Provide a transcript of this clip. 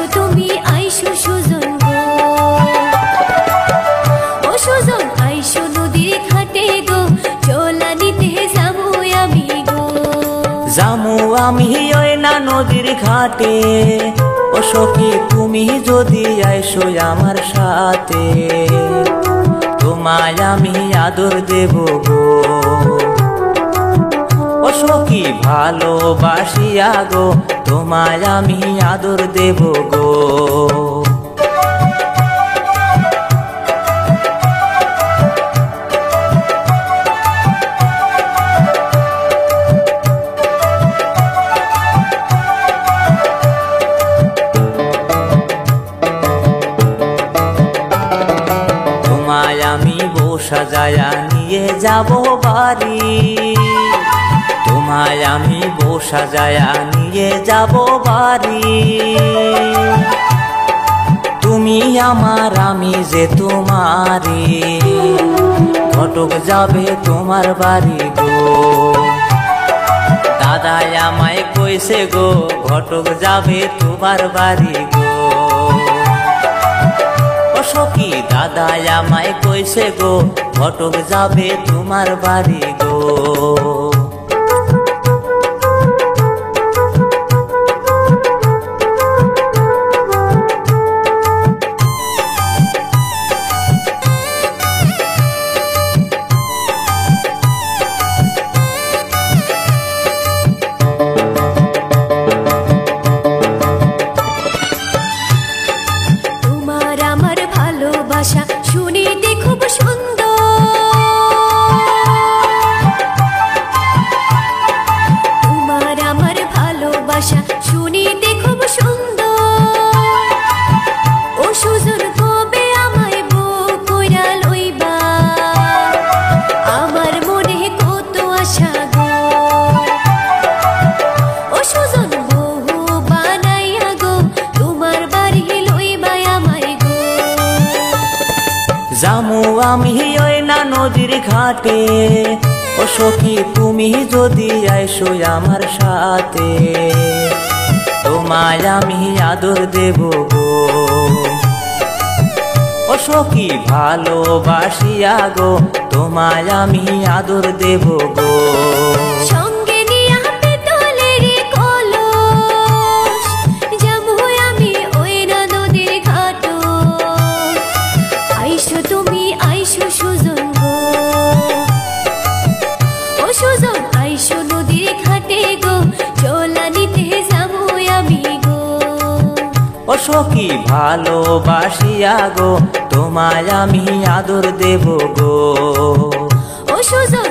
আইসো তুমি আইসো সুজন গো, ও সুজন আইসো নদীর ঘাটে গো, চোলা নিতে যাবো আমি গো। যামু আমি ওই না নদীর ঘাটে, ও সখী তুমি যদি আইসো আমার সাথে, তোমায় আমি আদর দেব গো। ও সখী ভালোবাসিয়া গো, তোমায় আমি আদর দেব গো। তোমায় আমি বউ সাজায়া নিয়ে যাব বাড়ি, তোমায় আমি বউ সাজায়া নিয়ে যাব বাড়ি। তুমি আমার আমি যে তোমারি, ঘটক যাবে তোমার বাড়ি গো। দাদাই আমায় কইছে গো, ঘটক যাবে তোমার বাড়ি গো। ও সখী দাদাই আমায় কইছে গো, ঘটক যাবে তোমার বাড়ি গো। শুনিতে খুব সুন্দর, তোমার আমার ভালোবাসা শুনিতে খুব সুন্দর। ও সুজন কবে আমায় বউ কইরা লইবা, আমার মনে কত আশা গো। ও সুজন বউ বানাইয়া গো, তোমার বাড়ি লইবা আমায় গো। যামু আমি ওই না নদীর ঘাটে, ও সখী তুমি যদি আইসো আমার সাথে, তোমায় আমি আদর দেব গো। ও সখী ভালোবাসিয়া গো, তোমায় আমি আদর দেব গো। সঙ্গে নিয়া পেতলের কলস, যাবো আমি ওই না নদীর ঘাট। আইসো তুমি আইসো সুজন গো, ও সুজন আইসো নদীর ঘাটে গো, চোলা নিতে যাবো আমি গো। ও সখী ভালোবাসিয়া গো, তোমায় আমি আদর দেব গো। ও সুজন